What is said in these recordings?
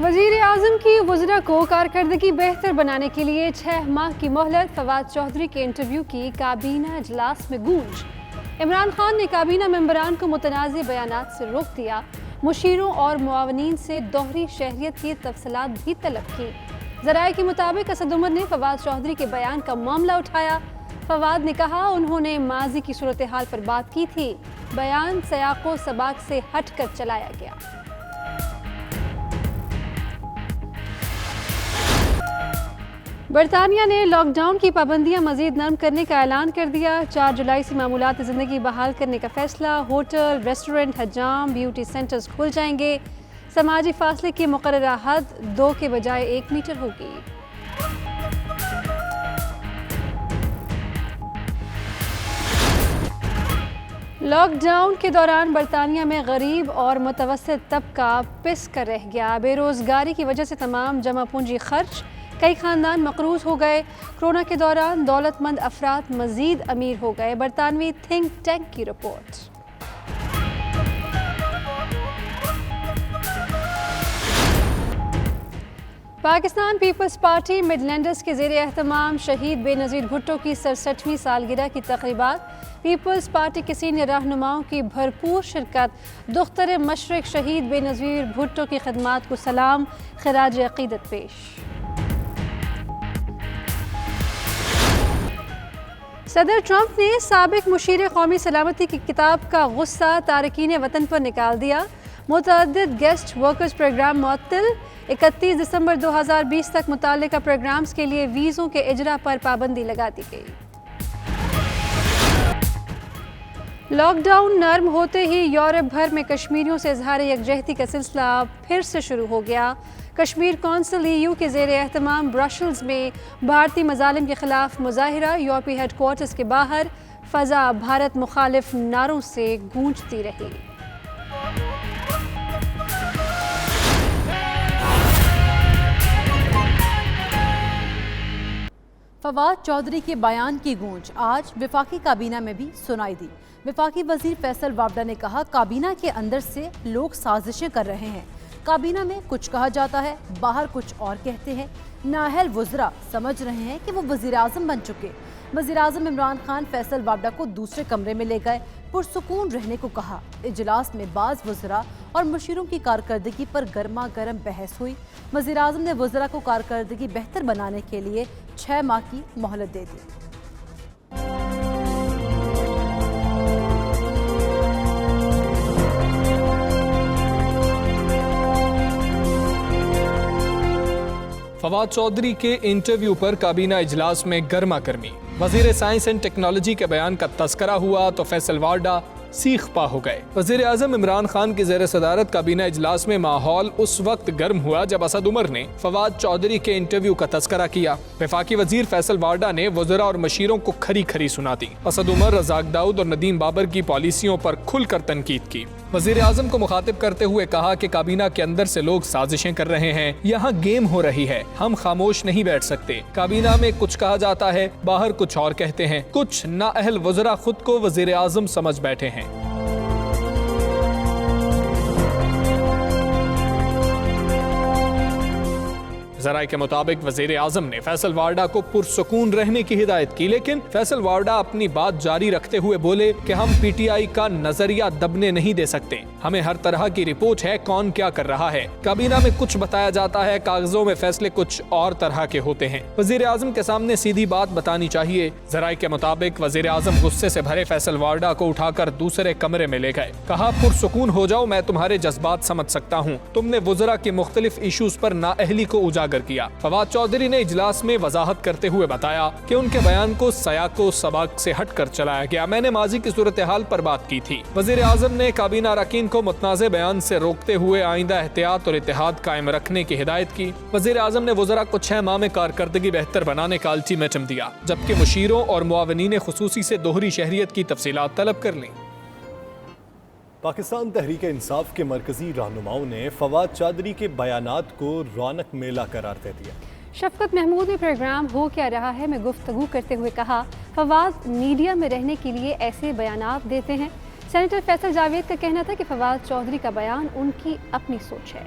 वज़ीर आज़म की वज़रा को कारकर्दगी बेहतर बनाने के लिए 6 माह की मोहलत। फवाद चौधरी के इंटरव्यू की काबीना इजलास में गूंज। इमरान खान ने काबीना मेंबरान को मुतनाज़ बयानात से रोक दिया। मुशीरों और मुआवनीन से दोहरी शहरियत की तफसीलात भी तलब की। ज़राए के मुताबिक असद उमर ने फवाद चौधरी के बयान का मामला उठाया। फवाद ने कहा उन्होंने माजी की सूरत हाल पर बात की थी। बयान सयाक़ो सबाक से हट कर चलाया गया। बरतानिया ने लॉकडाउन की पाबंदियां मज़ीद नरम करने का ऐलान कर दिया। 4 जुलाई से मामूलात ज़िंदगी बहाल करने का फैसला। होटल, रेस्टोरेंट, हजाम, ब्यूटी सेंटर्स खुल जाएंगे। समाजी फासले की मुकर्ररा हद 2 के बजाय 1 मीटर होगी। लॉकडाउन के दौरान बरतानिया में गरीब और मुतवस्सित तबका पिस कर रह गया। बेरोज़गारी की वजह से तमाम जमा पूंजी खर्च, कई ख़ानदान मकरूज़ हो गए। कोरोना के दौरान दौलतमंद अफराद मज़ीद अमीर हो गए। बरतानवी थिंक टैंक की रिपोर्ट। पाकिस्तान पीपल्स पार्टी मिडलैंडर्स के ज़ेर एहतमाम शहीद बेनज़ीर भुट्टो की 67वीं सालगिरह की तक़रीबात। पीपल्स पार्टी के सीनियर रहनुमाओं की भरपूर शिरकत। दुख्तर मशरिक़ शहीद बेनज़ीर भुट्टो की खिदमात को सलाम, खिराज अक़ीदत पेश। सदर ट्रंप ने साबिक मुशीर कौमी सलामती की किताब का गुस्सा तारकीन वतन पर निकाल दिया। मुतअद्दिद गेस्ट वर्कर्स प्रोग्राम मुअत्तल। 31 दिसंबर 2020 तक मुतल्लिका प्रोग्राम्स के लिए वीज़ों के इजरा पर पाबंदी लगा दी गई। लॉकडाउन नर्म होते ही यूरोप भर में कश्मीरियों से इजहार यकजहती का सिलसिला फिर से शुरू हो गया। कश्मीर कौंसिल EU के ज़ेर एहतमाम ब्रसेल्स में भारतीय मज़ालिम के खिलाफ मुज़ाहिरा। यूरोपीय हेडक्वार्टर्स के बाहर फ़ज़ा भारत मुखालिफ नारों से गूंजती रही। फवाद चौधरी के बयान की गूंज आज वफाकी काबीना में भी सुनाई दी। वफाकी वजीर फैसल वावडा ने कहा काबीना के अंदर से लोग साजिशें कर रहे हैं। काबीना में कुछ कहा जाता है, बाहर कुछ और कहते हैं। नाअहल वज़रा समझ रहे हैं कि वो वज़ीर आज़म बन चुके। वज़ीर आज़म इमरान खान फैसल वावडा को दूसरे कमरे में ले गए, पुरसुकून रहने को कहा। इजलास में बाज़ वज़रा और मुशीरों की कारकर्दगी पर गर्मा गर्म बहस हुई। वज़ीर आज़म ने वज़रा को कारकर्दगी बेहतर बनाने के लिए 6 माह की मोहलत दे दी। फवाद चौधरी के इंटरव्यू पर काबीना इजलास में गर्मा गर्मी। वजीर साइंस एंड टेक्नोलॉजी के बयान का तस्करा हुआ तो फैसल वावडा सीख पा हो गए। वजीर आज़म इमरान खान की ज़ेर सदारत काबीना इजलास में माहौल उस वक्त गर्म हुआ जब असद उमर ने फवाद चौधरी के इंटरव्यू का तस्करा किया। वफाकी वजीर फैसल वावडा ने वज़रा और मशीरों को खरी खरी सुना दी। असद उमर, रज़ाक दाऊद और नदीम बाबर की पॉलिसियों पर खुलकर तनकीद की। वजीर आज़म को मुखातिब करते हुए कहा कि काबीना के अंदर से लोग साजिशें कर रहे हैं। यहाँ गेम हो रही है, हम खामोश नहीं बैठ सकते। काबीना में कुछ कहा जाता है, बाहर कुछ और कहते हैं। कुछ नाअहल वज़रा खुद को वजीर आज़म समझ बैठे हैं। ज़राए के मुताबिक वज़ीर आज़म ने फैसल वावडा को पुरसुकून रहने की हिदायत की, लेकिन फैसल वावडा अपनी बात जारी रखते हुए बोले कि हम PTI का नजरिया दबने नहीं दे सकते। हमें हर तरह की रिपोर्ट है कौन क्या कर रहा है। काबीना में कुछ बताया जाता है, कागजों में फैसले कुछ और तरह के होते हैं। वज़ीर आज़म के सामने सीधी बात बतानी चाहिए। ज़राए के मुताबिक वज़ीर आज़म गुस्से से भरे फैसल वावडा को उठाकर दूसरे कमरे में ले गए। कहा पुरसुकून हो जाओ, मैं तुम्हारे जज्बात समझ सकता हूँ। तुमने वज़रा के मुख्तलिफ इशूज पर नाअहली को उजागर किया। फवाद चौधरी ने इजलास में वजाहत करते हुए बताया कि उनके बयान को सयाको सबाक से हटकर चलाया गया। मैंने माजी की सूरत हाल पर बात की थी। वजीर आज़म ने काबीना अरकान को मुतनाज़े बयान से रोकते हुए आइंदा एहतियात और इत्तेहाद कायम रखने की हिदायत की। वजीर आज़म ने वज़रा को 6 माह में कारकर्दगी बेहतर बनाने का अल्टीमेटम दिया, जबकि मुशीरों और मुआवनीन खुसूसी से दोहरी शहरियत की तफसीलात तलब कर ली। पाकिस्तान तहरीक इंसाफ के मरकजी रहनुमाओं ने फवाद चौधरी के बयानात को रौनक मेला करार दे दिया। शफकत महमूद ने प्रोग्राम हो क्या रहा है में गुफ्तगू करते हुए कहा, फवाद मीडिया में रहने के लिए ऐसे बयानात देते हैं। सेनेटर फैसल जावेद का कहना था कि फवाद चौधरी का बयान उनकी अपनी सोच है।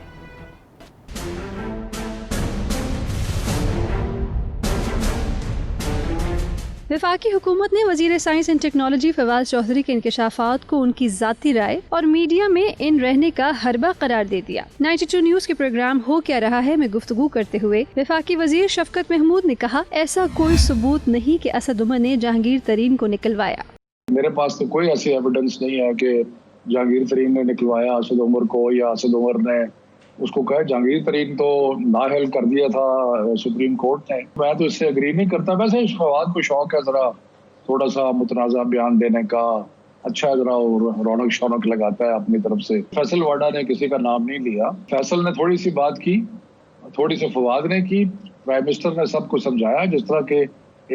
वफाकी हुकूमत ने वज़ीर science and technology Fawad Chaudhry के इंकशाफात को उनकी ज़ाती राय और मीडिया में इन रहने का हरबा करार दे दिया। 92 न्यूज़ के प्रोग्राम हो क्या रहा है में गुफ्तगू करते हुए वफाकी वज़ीर शफकत महमूद ने कहा, ऐसा कोई सबूत नहीं कि असद उमर ने जहांगीर तरीन को निकलवाया। मेरे पास तो कोई ऐसी एविडेंस नहीं है कि जहांगीर तरीन ने निकलवाया असद उमर को, या असद उमर ने उसको कहा। जहांगीर तरीन तो नाअहल कर दिया था सुप्रीम कोर्ट ने। मैं तो इससे एग्री नहीं करता। वैसे फवाद को शौक है जरा थोड़ा सा मुतनाज़ा बयान देने का, अच्छा जरा रौनक शौनक लगाता है अपनी तरफ से। फैसल वाडा ने किसी का नाम नहीं लिया। फैसल ने थोड़ी सी बात की, थोड़ी सी फवाद ने की। प्राइम मिनिस्टर ने सबको समझाया जिस तरह के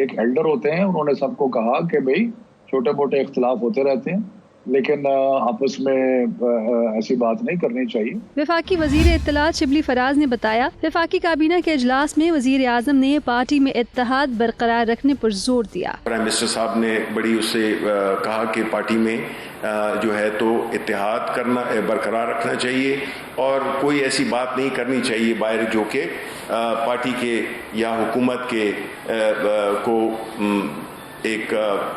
एक एल्डर होते हैं। उन्होंने सबको कहा कि भाई छोटे मोटे इख्तलाफ होते रहते हैं, लेकिन आपस में ऐसी बात नहीं करनी चाहिए। वफाकी वजीर इत्तलात शिबली फराज ने बताया, वफाकी काबीना के इजलास में वजीर आजम ने पार्टी में इत्तेहाद बरकरार रखने पर जोर दिया। प्राइम मिनिस्टर साहब ने बड़ी उससे कहा कि पार्टी में जो है तो इत्तेहाद करना बरकरार रखना चाहिए और कोई ऐसी बात नहीं करनी चाहिए बाहर जो कि पार्टी के या हुकूमत के को एक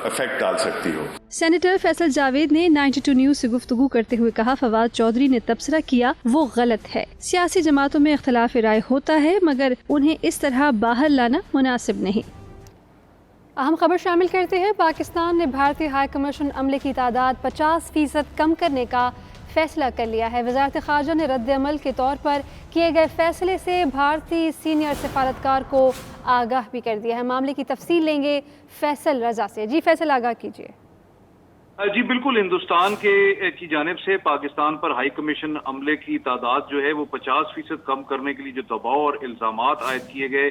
इफेक्ट डाल सकती हो। सेनेटर फैसल जावेद ने 92 न्यूज़ से गुफ्तगू करते हुए कहा, फवाद चौधरी ने तबसरा किया वो गलत है। सियासी जमातों में इख्तलाफ राय होता है मगर उन्हें इस तरह बाहर लाना मुनासिब नहीं। अहम खबर शामिल करते हैं। पाकिस्तान ने भारतीय हाई कमीशन अमले की तादाद 50% कम करने का फैसला कर लिया है। वज़ारत ख़ारजा ने रद्द अमल के तौर पर किए गए फैसले से भारतीय सीनियर सफारतकार को आगाह भी कर दिया है। मामले की तफसील लेंगे फैसल रजा से। जी फैसल, आगाह कीजिए। जी बिल्कुल, हिंदुस्तान की जानिब से पाकिस्तान पर हाई कमीशन अमले की तादाद जो है वो 50% कम करने के लिए जो दबाव और इल्जामात आयद किए गए,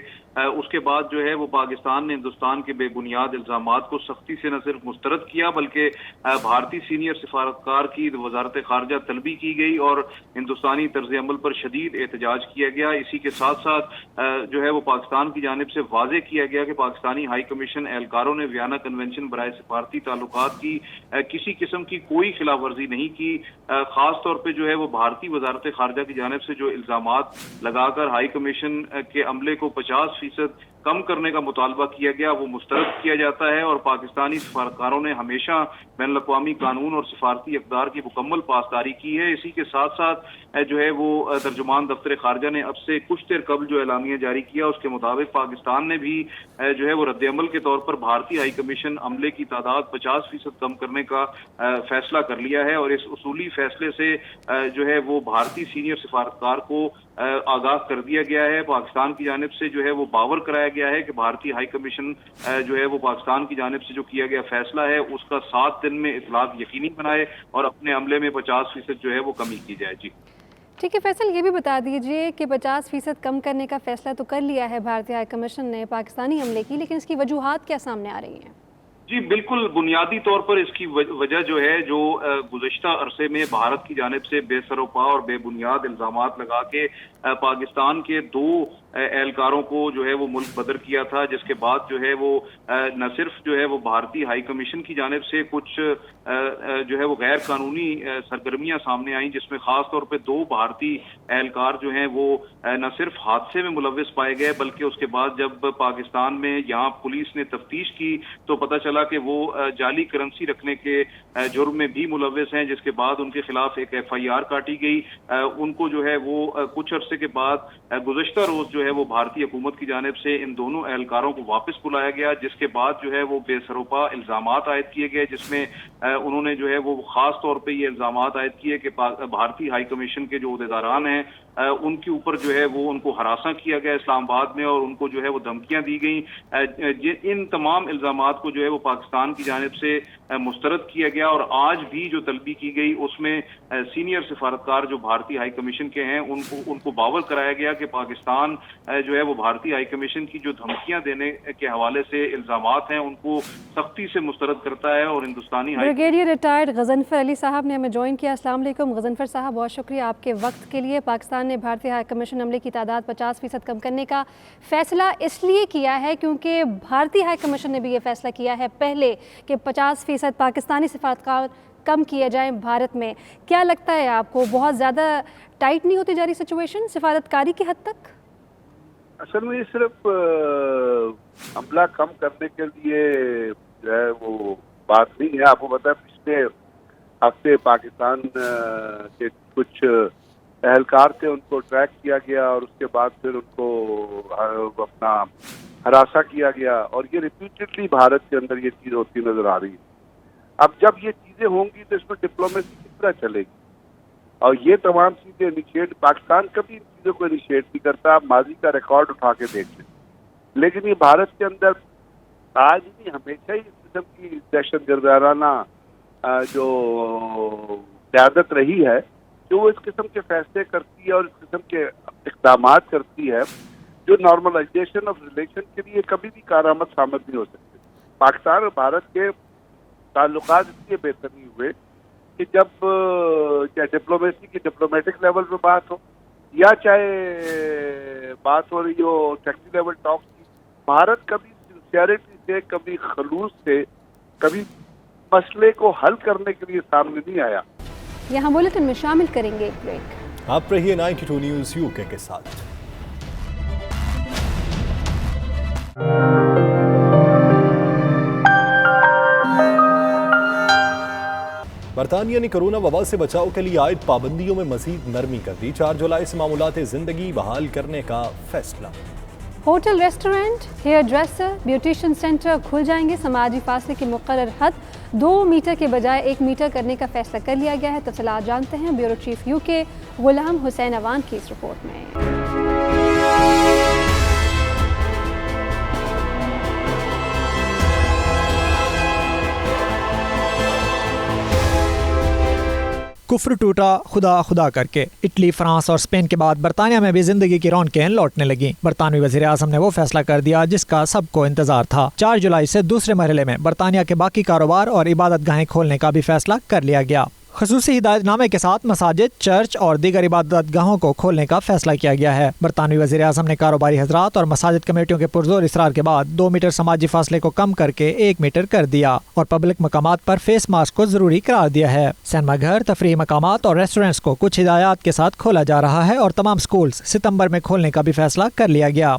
उसके बाद जो है वो पाकिस्तान ने हिंदुस्तान के बेबुनियाद इल्जामात को सख्ती से न सिर्फ मुस्तरद किया बल्कि भारतीय सीनियर सफारतकार की वजारत खारजा तलबी की गई और हिंदुस्तानी तर्ज अमल पर शदीद एहतजाज किया गया। इसी के साथ साथ जो है वो पाकिस्तान की जानिब से वाज़ेह किया गया कि पाकिस्तानी हाई कमीशन एहलकारों ने वियना कन्वेंशन बराए सफारती ताल्लुकात की किसी किस्म की कोई खिलाफ वर्जी नहीं की। खास तौर पे जो है वो भारतीय वजारत खारजा की जानिब से जो इल्जामात लगाकर हाई कमीशन के अमले को 50% कम करने का मुतालबा किया गया वो मुस्तरद किया जाता है और पाकिस्तानी सफारतकारों ने हमेशा बैनुल अक़वामी कानून और सफारती इक़दार की मुकम्मल पासदारी की है। इसी के साथ साथ जो है वो तर्जुमान दफ्तर खारजा ने अब से कुछ देर कबल जो एलामिया जारी किया उसके मुताबिक पाकिस्तान ने भी जो है वो रद्द अमल के तौर पर भारतीय हाई कमीशन अमले की तादाद 50% कम करने का फैसला कर लिया है और इस उसूली फैसले से जो है वो भारतीय सीनियर सफारतकार को आगाह कर दिया गया है। पाकिस्तान की जानिब से जो है वो बावर कराया गया है कि भारतीय हाई कमीशन जो है वो पाकिस्तान की जानिब से जो किया गया फैसला है उसका 7 दिन में इतलाफ यकीनी बनाए और अपने अमले में 50% जो है वो कमी की जाए। जी ठीक है फैसल, ये भी बता दीजिए कि 50% कम करने का फैसला तो कर लिया है भारतीय हाई कमीशन ने पाकिस्तानी अमले की, लेकिन इसकी वजूहात क्या सामने आ रही हैं? जी बिल्कुल, बुनियादी तौर पर इसकी वजह जो है जो गुज़श्ता अरसे में भारत की जानिब से बेसरोपा और बेबुनियाद इल्जामात लगा के पाकिस्तान के 2 एहलकारों को जो है वो मुल्क बदर किया था, जिसके बाद जो है वो न सिर्फ जो है वो भारतीय हाई कमीशन की जानिब से कुछ जो है वो गैर कानूनी सरगर्मियां सामने आई जिसमें खास तौर पे 2 भारतीय एहलकार जो हैं वो न सिर्फ हादसे में मुलव्विस पाए गए बल्कि उसके बाद जब पाकिस्तान में यहाँ पुलिस ने तफ्तीश की तो पता चला कि वो जाली करेंसी रखने के जुर्म में भी मुलव्विस हैं, जिसके बाद उनके खिलाफ एक FIR काटी गई। उनको जो है वो कुछ अरसे के बाद गुज़श्ता रोज जो है वो भारतीय हुकूमत की जानिब से इन दोनों एहलकारों को वापस बुलाया गया, जिसके बाद जो है वो बेसरोपा इल्जामात आयद किए गए जिसमें उन्होंने जो है वो खास तौर पे ये इल्जामात आयद किए कि भारतीय हाई कमीशन के जो उहदेदारान हैं उनके ऊपर जो है वो उनको हरासा किया गया इस्लामाबाद में और उनको जो है वो धमकियां दी गई। इन तमाम इल्जामात को जो है वो पाकिस्तान की जानिब से मुस्तरद किया गया और आज भी जो तलबी की गई उसमें सीनियर सफारतकार जो भारतीय हाई कमीशन के हैं उनको बावर कराया गया कि पाकिस्तान जो है वो भारतीय हाई कमीशन की जो धमकियां देने के हवाले से इल्जामात हैं उनको सख्ती से मुस्तरद करता है और हिंदुस्तानी ब्रिगेडियर रिटायर्ड गजनफर अली साहब ने हमें ज्वाइन किया। अस्सलाम वालेकुम गजनफर साहब, बहुत शुक्रिया आपके वक्त के लिए। पाकिस्तान ने भारतीय हाई कमीशन अमले की तादाद 50% कम करने का फैसला इसलिए किया है क्योंकि भारतीय हाई कमीशन ने भी ये फैसला किया है पहले कि 50% पाकिस्तानी सफारतकार कम किए जाएं भारत में। क्या लगता है आपको, बहुत ज़्यादा टाइट नहीं होती जा रही सिचुएशन सिफारतकारी की हद तक? असल में सिर्फ हमला कम करने के लिए जो है वो बात नहीं है। आपको पता है पिछले हफ्ते पाकिस्तान के कुछ एहलकार थे, उनको ट्रैक किया गया और उसके बाद फिर उनको अपना हरासा किया गया, और ये रिपीटेडली भारत के अंदर ये चीज़ होती नजर आ रही है। अब जब ये चीज़ें होंगी तो इसमें डिप्लोमेसी किस तरह चलेगी, और ये तमाम चीज़ें इनिशिएट, पाकिस्तान कभी इन चीज़ों को इनिशिएट नहीं करता। आप माजी का रिकॉर्ड उठा के देख लें, लेकिन ये भारत के अंदर आज नहीं हमेशा ही इस किस्म की दहशत गर्दाराना जो क़यादत रही है, जो वो इस किस्म के फैसले करती है और इस किस्म के इक़दामात करती है जो नॉर्मलाइजेशन ऑफ रिलेशन के लिए कभी भी कारआमद साबित नहीं हो सकते। पाकिस्तान और भारत के ताल्लुकात इसलिए बेहतर नहीं हुए कि जब चाहे डिप्लोमेसी की डिप्लोमेटिक लेवल पे बात हो या चाहे बात हो रही हो सेक्रेटरी लेवल टॉक की, भारत कभी सिंसियरिटी से, कभी खलूस से, कभी मसले को हल करने के लिए सामने नहीं आया। यहाँ बुलेटिन में शामिल करेंगे एक ब्रेक। आप रहिए 92 न्यूज़ यूके के साथ। बरतानिया ने कोरोना वबा से बचाव के लिए आयद पाबंदियों में मजीद नरमी कर दी। 4 जुलाई से मामूलात ज़िंदगी बहाल करने का फैसला। Hotel, restaurant, hair dresser, beautician centre खुल जाएंगे। समाजी फासले की मुकर्रर हद 2 मीटर के बजाय 1 मीटर करने का फैसला कर लिया गया है। तफसीलात जानते हैं ब्यूरो चीफ यूके गुलाम हुसैन अवान की इस रिपोर्ट में। कुफ्र टूटा खुदा खुदा करके। इटली, फ्रांस और स्पेन के बाद बरतानिया में भी जिंदगी की रौनकें लौटने लगी। बरतानवी वज़ीर आज़म ने वो फैसला कर दिया जिसका सबको इंतजार था। 4 जुलाई से दूसरे मरहले में बरतानिया के बाकी कारोबार और इबादत गाहें खोलने का भी फैसला कर लिया गया। ख़ुसूसी हिदायतनामे के साथ मसाजिद, चर्च और दीगर इबादत गाहों को खोलने का फैसला किया गया है। बरतानवी वज़ीर आज़म ने कारोबारी हजरात और मसाजिद कमेटियों के पुरजोर इसरार के बाद 2 मीटर समाजी फासले को कम करके 1 मीटर कर दिया और पब्लिक मकामात पर फेस मास्क को जरूरी करार दिया है। सिनेमा घर, तफरीही मकामात और रेस्टोरेंट्स को कुछ हिदायत के साथ खोला जा रहा है और तमाम स्कूल्स सितंबर में खोलने का भी फैसला कर लिया गया।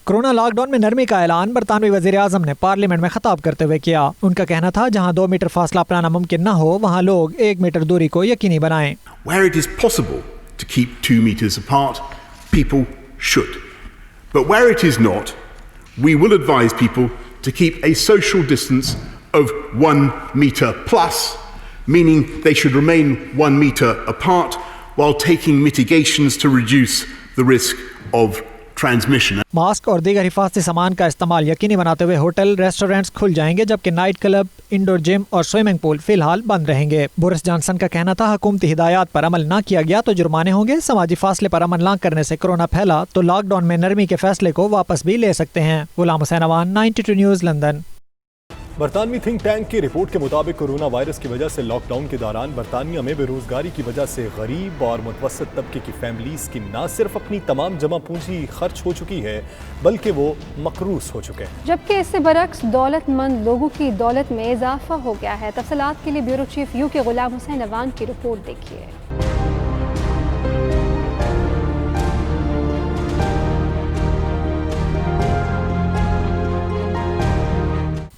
कोरोना लॉकडाउन में नरमी का ऐलान बरतानवी वज़ीर आज़म ने पार्लियामेंट में खिताब करते हुए किया। उनका कहना था जहां 2 मीटर फासला अपनाना मुमकिन न हो वहां लोग 1 मीटर दूरी को यकीनी बनाएं। Where it is possible to keep 2 meters apart, people should. But where it is not, we will advise people to keep a social distance of 1 meter plus, meaning they should remain 1 meter apart while taking mitigations to reduce the risk of transmission. Mask और दीगर हिफाजती सामान का इस्तेमाल यकीनी बनाते हुए hotel, restaurants खुल जाएंगे जबकि नाइट क्लब, इंडोर जिम और स्विमिंग पूल फिलहाल बंद रहेंगे। बोरिस जॉनसन का कहना था हुकूमती हिदायत पर अमल न किया गया तो जुर्माने होंगे। समाजी फासले पर अमल न करने से कोरोना फैला तो लॉकडाउन में नरमी के फैसले को वापस भी ले सकते हैं। Ghulam Hussain Awan, 92 news, London. बरतानवी थिंक टैंक की रिपोर्ट के मुताबिक कोरोना वायरस की वजह से लॉकडाउन के दौरान बरतानिया में बेरोजगारी की वजह से गरीब और मुतवस्सित तबके की फैमिलीज की न सिर्फ अपनी तमाम जमा पूंजी खर्च हो चुकी है बल्कि वो मकरूज हो चुके हैं, जबकि इससे बरक्स दौलतमंद लोगों की दौलत में इजाफा हो गया है। तफसीलात के लिए ब्यूरो चीफ यूके गुलाम हुसैन अवान की रिपोर्ट देखिए।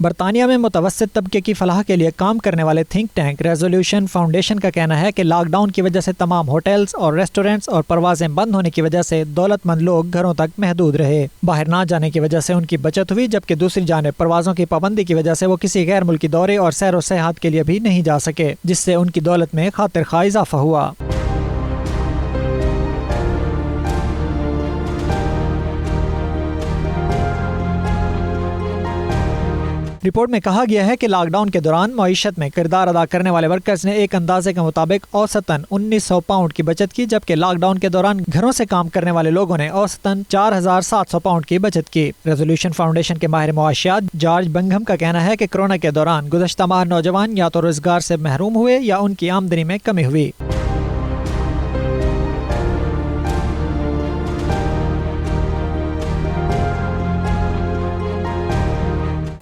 बरतानिया में मुतवस्सित तबके की फलाह के लिए काम करने वाले थिंक टैंक रेजोल्यूशन फाउंडेशन का कहना है कि लॉकडाउन की वजह से तमाम होटल्स और रेस्टोरेंट्स और परवाजें बंद होने की वजह से दौलतमंद लोग घरों तक महदूद रहे। बाहर ना जाने की वजह से उनकी बचत हुई, जबकि दूसरी जानिब परवाजों की पाबंदी की वजह से वो किसी गैर मुल्की दौरे और सैर व सयाहत के लिए भी नहीं जा सके, जिससे उनकी दौलत में खातिर खा इजाफा हुआ। रिपोर्ट में कहा गया है कि लॉकडाउन के दौरान मईशत में किरदार अदा करने वाले वर्कर्स ने एक अंदाजे के मुताबिक औसतन 1900 पाउंड की बचत की, जबकि लॉकडाउन के दौरान घरों से काम करने वाले लोगों ने औसतन 4700 पाउंड की बचत की। रेजोल्यूशन फाउंडेशन के माहिर मुआशियात जॉर्ज बंगम का कहना है कि कोरोना के दौरान गुज़श्ता माह नौजवान या तो रोजगार से महरूम हुए या उनकी आमदनी में कमी हुई।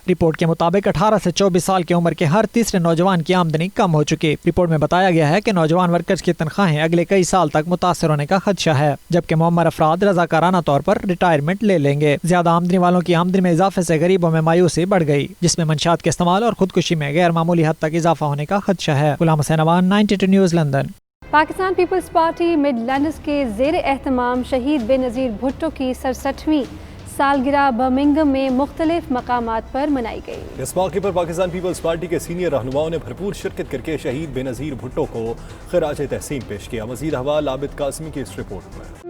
रिपोर्ट के मुताबिक 18 से 24 साल की उम्र के हर तीसरे नौजवान की आमदनी कम हो चुकी। रिपोर्ट में बताया गया है कि नौजवान वर्कर्स की तनख्वाहें अगले कई साल तक मुतासर होने का खदशा है, जबकि मुअम्मर अफराद रजाकाराना तौर पर रिटायरमेंट ले लेंगे। ज्यादा आमदनी वालों की आमदनी में इजाफे से गरीबों में मायूसी बढ़ गई, जिसमें मंशियात के इस्तेमाल और खुदकुशी में गैर मामूली हद तक इजाफा होने का खदशा है। Ghulam Hussain Awan, 92 news, London. Pakistan Peoples Party Midlands के ज़ेर एहतमाम शहीद बेनज़ीर भुट्टो की 67वीं सालगिरह बर्मिंघम में मुख्तलिफ मकामात पर मनाई गई। इस मौके पर पाकिस्तान पीपल्स पार्टी के सीनियर रहनुमाओं ने भरपूर शिरकत करके शहीद बेनज़ीर भुट्टो को खिराज तहसीन पेश किया। मज़ीद अहवाल आबिद कासमी की इस रिपोर्ट में।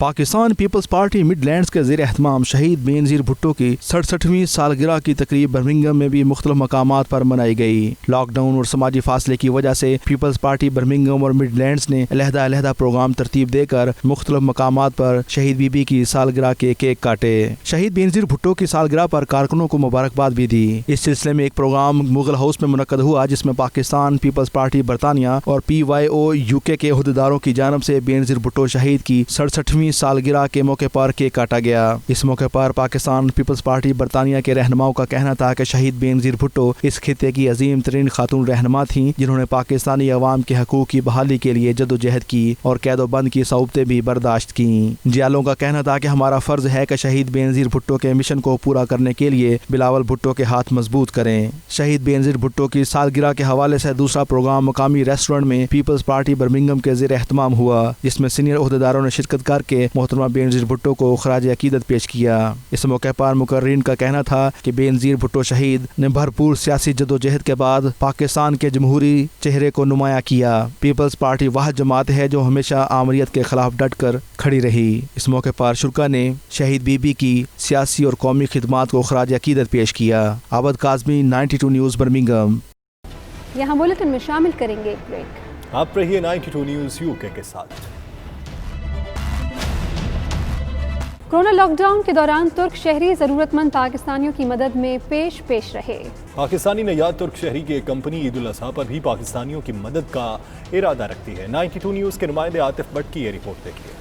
पाकिस्तान पीपल्स पार्टी मिडलैंड्स के ज़ेर एहतमाम शहीद बेनज़ीर भुट्टो की 67वीं सालगिरह की तकरीब बर्मिंघम में भी मुख्तलिफ मकामात पर मनाई गई। लॉकडाउन और समाजी फासले की वजह से पीपल्स पार्टी बर्मिंघम और मिडलैंड्स ने अलहदा प्रोग्राम तरतीब देकर मुख्तलिफ मकामात पर शहीद बीबी की सालगिरह के केक काटे। शहीद बेनज़ीर भुट्टो की सालगिरह पर कारकुनों को मुबारकबाद भी दी। इस सिलसिले में एक प्रोग्राम मुगल हाउस में मुनक्कद हुआ, जिसमें पाकिस्तान पीपल्स पार्टी बरतानिया और PYO UK के अहदेदारों की जानब से बेनज़ीर भुट्टो शहीद की 67वीं सालगिरह के मौके पर केक काटा गया। इस मौके पर पाकिस्तान पीपल्स पार्टी बरतानिया के रहनुमाओं का कहना था कि शहीद बेनज़ीर भुट्टो इस खित्ते की अजीम तरीन खातून रहनुमा थी, जिन्होंने पाकिस्तानी अवाम के हकूक की बहाली के लिए जदोजहद की और कैदोबंद की सऊबतें भी बर्दाश्त की। जियालों का कहना था कि हमारा फर्ज है कि शहीद बेनज़ीर भुट्टो के मिशन को पूरा करने के लिए बिलावल भुट्टो के हाथ मजबूत करें। शहीद बेनज़ीर भुट्टो की सालगिरह के हवाले से दूसरा प्रोग्राम मकामी रेस्टोरेंट में पीपल्स पार्टी बर्मिंघम के ज़ेर एहतमाम हुआ, जिसमें सीनियर अहदेदारों ने शिरकत करके मोहतरमा बेनज़ीर भुट्टो को खराज अकीदत पेश किया। इस मौके पर मुकर्रीन का कहना था कि बेनज़ीर भुट्टो शहीद ने भरपूर सियासी जदोजहद के बाद पाकिस्तान के जमहूरी चेहरे को नुमाया किया। पीपल्स पार्टी वह जमात है जो हमेशा आमरीत के खिलाफ डट कर खड़ी रही। इस मौके पर शुरका ने शहीद बीबी की सियासी और कौमी खिदमात को खराज अकीदत पेश किया। आबद काज़मी, 92 न्यूज़, बर्मिंघम। यहाँ बुलेटिन में शामिल करेंगे एक ब्रेक। आप रहिए 92 न्यूज़ UK के साथ। कोरोना लॉकडाउन के दौरान तुर्क शहरी ज़रूरतमंद पाकिस्तानियों की मदद में पेश रहे। पाकिस्तानी नयाद तुर्क शहरी की एक कंपनी ईद उल अज़हा पर भी पाकिस्तानियों की मदद का इरादा रखती है। 92 न्यूज़ के नुमाइंदे आतिफ भट्ट की ये रिपोर्ट देखिए।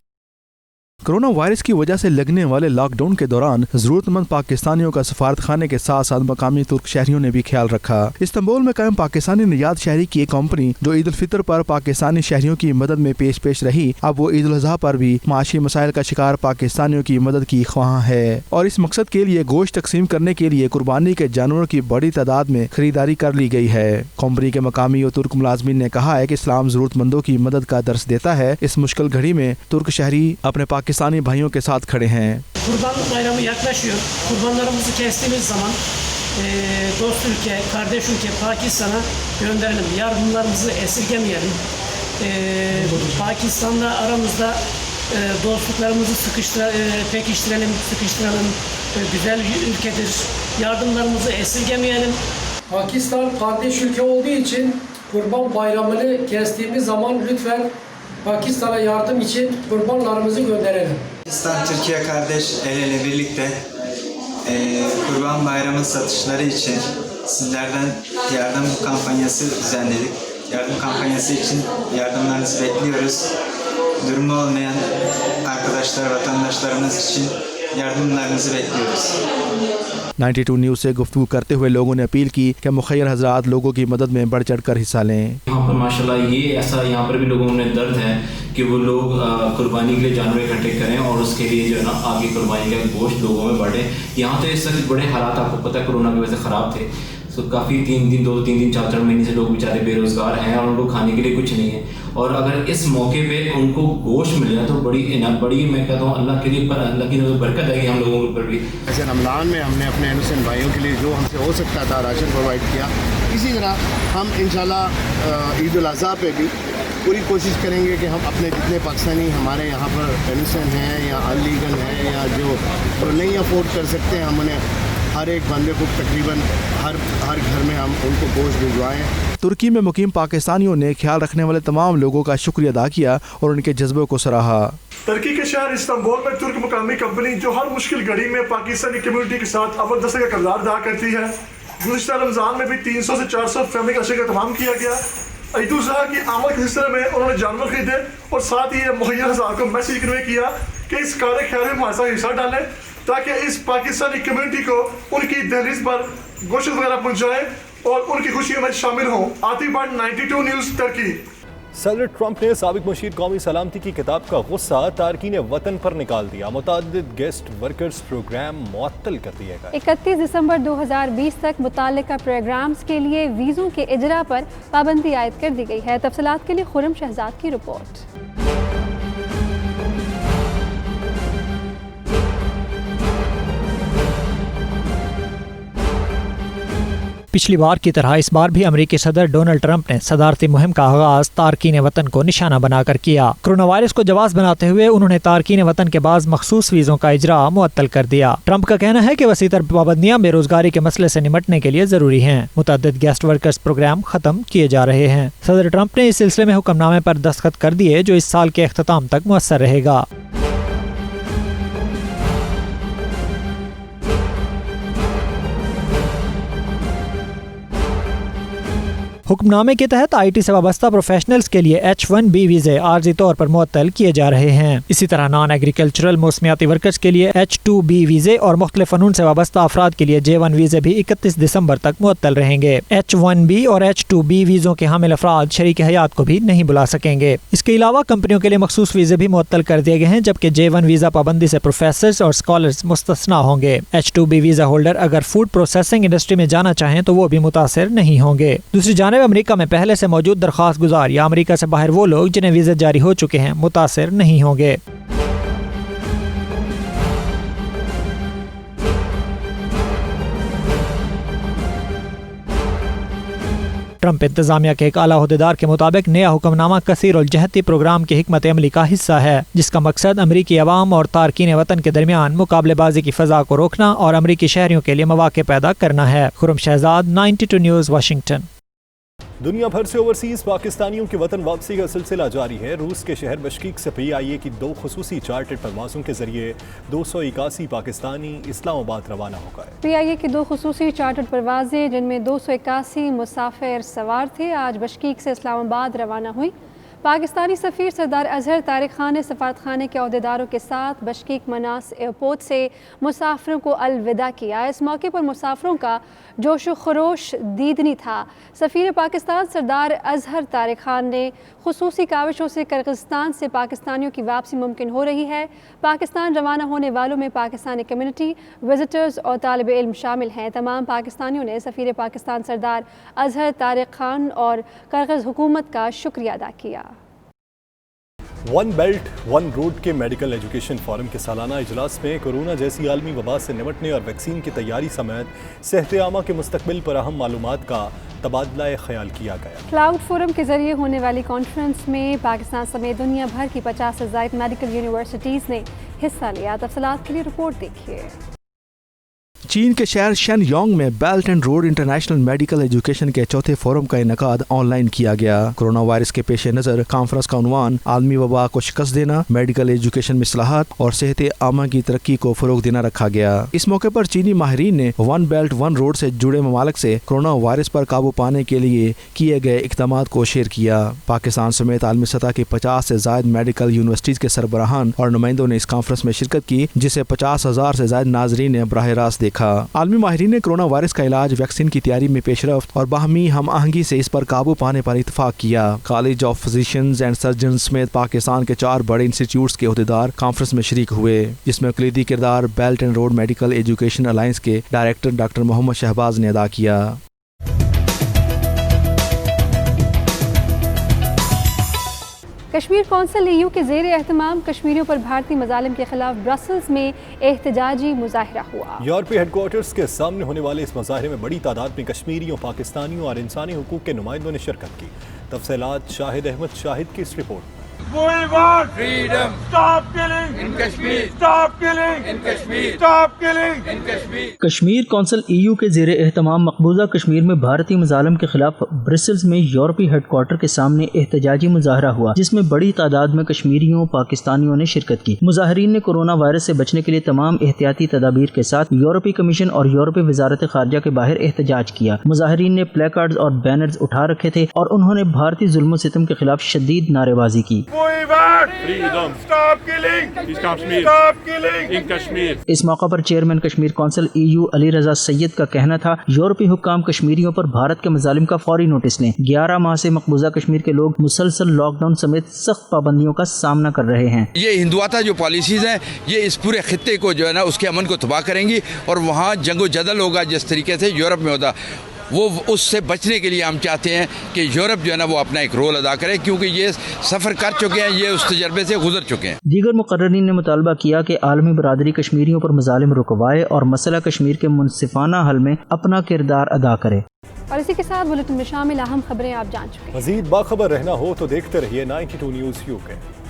कोरोना वायरस की वजह से लगने वाले लॉकडाउन के दौरान जरूरतमंद पाकिस्तानियों का सफारत खाने के साथ साथ मकामी तुर्क शहरियों ने भी ख्याल रखा। इस्तांबुल में कायम पाकिस्तानी नयाद शहरी की एक कंपनी जो ईद उल फितर पर पाकिस्तानी शहरियों की मदद में पेश रही, अब वो ईद उल अज़हा पर भी माशी मसाइल का शिकार पाकिस्तानियों की मदद की ख्वाह है और इस मकसद के लिए गोश्त तकसीम करने के लिए कुर्बानी के जानवरों की बड़ी तादाद में खरीदारी कर ली गई है। कंपनी के मकामी और तुर्क मुलाजमीन ने कहा है कि इस्लाम जरूरतमंदों की मदद का दर्स देता है। इस मुश्किल घड़ी में तुर्क शहरी अपने पाकिस्तानी भाइयों के साथ खड़े हैं। Kurban bayramı yaklaşıyor. Kurbanlarımızı kestiğimiz zaman dost ülke, kardeş ülke Pakistan'a gönderelim. Yardımlarımızı esirgemeyelim. Pakistan'la aramızda dostluklarımızı pekiştirelim, sıkıştıralım. Güzel ülkedir. Yardımlarımızı esirgemeyelim. Pakistan kardeş ülke olduğu için Kurban bayramını kestiğimiz zaman lütfen Pakistan'a yardım için kurbanlarımızı gönderelim. Pakistan, Türkiye kardeş el ele birlikte Kurban Bayramı satışları için sizlerden yardım kampanyası düzenledik. Yardım kampanyası için yardımlarınızı bekliyoruz. Durumu olmayan arkadaşlar, vatandaşlarımız için yardımlarınızı bekliyoruz. 92 news से गुफ्तगू करते हुए लोगों ने appeal की कि मुखय्यर हजरात लोगों की मदद में बढ़ चढ़ कर हिस्सा लें। यहाँ पर माशाल्लाह ये ऐसा यहाँ पर भी लोगों में दर्द है कि वो लोग कुर्बानी के लिए जानवर इकट्ठे करें और उसके लिए जो है ना आगे कुर्बानी का गोश्त लोगों में बढ़े। यहाँ तो इस वक्त बड़े हालात आपको पता है कोरोना की वजह से ख़राब थे, तो काफ़ी 3 दिन 4 महीने से लोग बेचारे बेरोज़गार हैं और उनको खाने के लिए कुछ नहीं है। और अगर इस मौके पे उनको गोश्त मिल जाए तो बड़ी मैं कहता हूँ अल्लाह के लिए पर अल्लाह की बरकत आएगी हम लोगों के ऊपर भी। ऐसे रमज़ान में हमने अपने इनोसेंट भाइयों के लिए जो हमसे हो सकता था राशन प्रोवाइड किया। इसी तरह हम इंशाल्लाह ईद उल अज़हा पे भी पूरी कोशिश करेंगे कि हम अपने जितने पाकिस्तानी हमारे यहाँ पर इनोसेंट हैं या अनलीगल हैं या जो नहीं अफोर्ड कर सकते हैं, हम उन्हें हर एक बंदे को तकरीबन हर घर में हम उनको गोश्त भिजवाएँ। तुर्की में मुकीम पाकिस्तानियों ने ख्याल रखने वाले तमाम लोगों का शुक्रिया अदा किया और उनके जज्बों को सराहा। तुर्की के शहर इस्तांबुल में तुर्क मुकामी कंपनी जो हर मुश्किल घड़ी में पाकिस्तानी कम्युनिटी के साथ अवदस्ते का किरदार अदा करती है। गुज़िश्ता रमज़ान में भी 300 से 400 फैमिली का अशे का तमाम किया गया। عید الاضحیٰ کی آمد کے سلسلے میں انہوں نے جانور خریدے اور ساتھ ہی یہ مہیا ہزار کو میسیج کنوے کیا کہ اس کار خیر میں ہمارے ساتھ حصہ ڈالیں تاکہ اس پاکستانی کمیونٹی کو ان کی دہلیز پر گوشت وغیرہ پہنچائیں اور ان کی خوشیوں میں شامل ہوں. عاطف بٹ 92 نیوز ترکی. صدر ٹرمپ نے سابق مشیر قومی سلامتی کی کتاب کا غصہ تارکین وطن پر نکال دیا. متعدد گیسٹ ورکرز پروگرام معطل کر دیا گیا. 31 دسمبر 2020 تک متعلقہ پروگرامز کے لیے ویزوں کے اجرا پر پابندی عائد کر دی گئی ہے. تفصیلات کے لیے خرم شہزاد کی رپورٹ. پچھلی بار کی طرح اس بار بھی امریکی صدر ڈونلڈ ٹرمپ نے صدارتی مہم کا آغاز تارکین وطن کو نشانہ بنا کر کیا. کرونا وائرس کو جواز بناتے ہوئے انہوں نے تارکین وطن کے بعض مخصوص ویزوں کا اجرا معطل کر دیا. ٹرمپ کا کہنا ہے کہ وسیع تر پابندیاں بے روزگاری کے مسئلے سے نمٹنے کے لیے ضروری ہیں. متعدد گیسٹ ورکرز پروگرام ختم کیے جا رہے ہیں. صدر ٹرمپ نے اس سلسلے میں حکم نامے پر دستخط کر دیے جو اس سال کے اختتام تک مؤثر رہے گا. حکم نامے کے تحت آئی ٹی سے وابستہ پروفیشنلز کے لیے H1B ویزے عارضی طور پر معطل کیے جا رہے ہیں. اسی طرح نان ایگریکلچرل موسمیاتی ورکرز کے لیے H2B ویزے اور مختلف فنون سے وابستہ افراد کے لیے J1 ویزے بھی 31 دسمبر تک معطل رہیں گے. H1B اور H2B ویزوں کے حامل افراد شریک حیات کو بھی نہیں بلا سکیں گے. اس کے علاوہ کمپنیوں کے لیے مخصوص ویزے بھی معطل کر دیے گئے ہیں جبکہ J1 ویزا پابندی سے پروفیسرز اور اسکالرز مستثنا ہوں گے. H2B ویزا ہولڈر اگر فوڈ پروسیسنگ انڈسٹری میں جانا چاہیں تو وہ بھی متاثر نہیں ہوں گے. دوسری جانب امریکہ میں پہلے سے موجود درخواست گزار یا امریکہ سے باہر وہ لوگ جنہیں ویزے جاری ہو چکے ہیں متاثر نہیں ہوں گے. ٹرمپ انتظامیہ کے ایک اعلیٰ عہدیدار کے مطابق نیا حکم نامہ کثیر الجہتی پروگرام کی حکمت عملی کا حصہ ہے جس کا مقصد امریکی عوام اور تارکین وطن کے درمیان مقابلے بازی کی فضا کو روکنا اور امریکی شہریوں کے لیے مواقع پیدا کرنا ہے. خرم شہزاد 92 نیوز واشنگٹن. دنیا بھر سے اوورسیز پاکستانیوں کی وطن واپسی کا سلسلہ جاری ہے. روس کے شہر بشکیک سے PIA کی 2 خصوصی چارٹرڈ پروازوں کے ذریعے 281 پاکستانی اسلام آباد روانہ ہو گئے. PIA کی 2 خصوصی چارٹرڈ پروازیں جن میں 281 مسافر سوار تھے آج بشکیک سے اسلام آباد روانہ ہوئی. پاکستانی سفیر سردار اظہر طارق خان نے سفارت خانے کے عہدیداروں کے ساتھ بشکیک مناس ایئرپورٹ سے مسافروں کو الوداع کیا. اس موقع پر مسافروں کا جوش و خروش دیدنی تھا. سفیر پاکستان سردار اظہر طارق خان نے خصوصی کاوشوں سے کرغزستان سے پاکستانیوں کی واپسی ممکن ہو رہی ہے. پاکستان روانہ ہونے والوں میں پاکستانی کمیونٹی، وزٹرز اور طالب علم شامل ہیں. تمام پاکستانیوں نے سفیر پاکستان سردار اظہر طارق خان اور کرغز حکومت کا شکریہ ادا کیا. ون بیلٹ ون روڈ کے میڈیکل ایجوکیشن فورم کے سالانہ اجلاس میں کورونا جیسی عالمی وبا سے نمٹنے اور ویکسین کی تیاری سمیت صحت عامہ کے مستقبل پر اہم معلومات کا تبادلہ خیال کیا گیا. کلاؤڈ فورم کے ذریعے ہونے والی کانفرنس میں پاکستان سمیت دنیا بھر کی 50 سے زائد میڈیکل یونیورسٹیز نے حصہ لیا. تفصیلات کے لیے رپورٹ دیکھیے. چین کے شہر شین یونگ میں belt and road international medical education کے چوتھے فورم کا انعقاد آن لائن کیا گیا. کورونا وائرس کے پیش نظر کانفرنس کا عنوان عالمی وبا کو شکست دینا، میڈیکل ایجوکیشن میں اصلاحات اور صحت عامہ کی ترقی کو فروغ دینا رکھا گیا. اس موقع پر چینی ماہرین نے ون بیلٹ ون روڈ سے جڑے ممالک سے کورونا وائرس پر قابو پانے کے لیے کیے گئے اقدامات کو شیئر کیا. پاکستان سمیت عالمی سطح کی 50 سے زائد میڈیکل یونیورسٹیز کے سربراہان اور نمائندوں نے اس کانفرنس میں شرکت کی جسے 50,000 سے زائد ناظرین نے براہ راست دیکھا. عالمی ماہرین نے کورونا وائرس کا علاج، ویکسین کی تیاری میں پیش رفت اور باہمی ہم آہنگی سے اس پر قابو پانے پر اتفاق کیا. College of physicians and surgeons سمیت پاکستان کے 4 بڑے انسٹیٹیوٹس کے عہدیدار کانفرنس میں شریک ہوئے جس میں کلیدی کردار belt and road medical education alliance کے ڈائریکٹر ڈاکٹر محمد شہباز نے ادا کیا. کشمیر کونسل EU کے زیر اہتمام کشمیریوں پر بھارتی مظالم کے خلاف برسلز میں احتجاجی مظاہرہ ہوا. یورپی ہیڈ کوارٹرز کے سامنے ہونے والے اس مظاہرے میں بڑی تعداد میں کشمیریوں، پاکستانیوں اور انسانی حقوق کے نمائندوں نے شرکت کی. تفصیلات شاہد احمد شاہد کی اس رپورٹ میں. We want freedom. Stop killing in Kashmir. Stop killing in Kashmir. Stop killing in Kashmir. Kashmir council EU کے زیر اہتمام مقبوضہ کشمیر میں بھارتی مظالم کے خلاف برسلز میں یورپی ہیڈ کوارٹر کے سامنے احتجاجی مظاہرہ ہوا، جس میں بڑی تعداد میں کشمیریوں پاکستانیوں نے شرکت کی۔ مظاہرین نے کورونا وائرس سے بچنے کے لیے تمام احتیاطی تدابیر کے ساتھ یورپی کمیشن اور یورپی وزارت خارجہ کے باہر احتجاج کیا۔ مظاہرین نے پلے کارڈز اور بینرز اٹھا رکھے تھے اور انہوں نے بھارتی ظلم و ستم کے خلاف شدید نعرے بازی کی۔ اس موقع پر chairman Kashmir council EU Ali Raza سید کا کہنا تھا یورپی حکام کشمیریوں پر بھارت کے مظالم کا فوری نوٹس لیں۔ 11 ماہ سے مقبوضہ کشمیر کے لوگ مسلسل لاک ڈاؤن سمیت سخت پابندیوں کا سامنا کر رہے ہیں۔ یہ ہندواتہ جو پالیسیز ہیں یہ اس پورے خطے کو جو ہے نا اس کے امن کو تباہ کریں گی، اور وہاں جنگ و جدل ہوگا جس طریقے سے یورپ میں ہوتا، وہ اس سے بچنے کے لیے ہم چاہتے ہیں کہ یورپ جو ہے نا وہ اپنا ایک رول ادا کرے، کیونکہ یہ سفر کر چکے ہیں، یہ اس تجربے سے گزر چکے ہیں۔ دیگر مقررین نے مطالبہ کیا کہ عالمی برادری کشمیریوں پر مظالم رکوائے اور مسئلہ کشمیر کے منصفانہ حل میں اپنا کردار ادا کرے۔ اور اسی کے ساتھ بلیٹن میں شامل اہم خبریں آپ جان چکے ہیں۔ مزید باخبر رہنا ہو تو دیکھتے رہیے 92 نیوز UK۔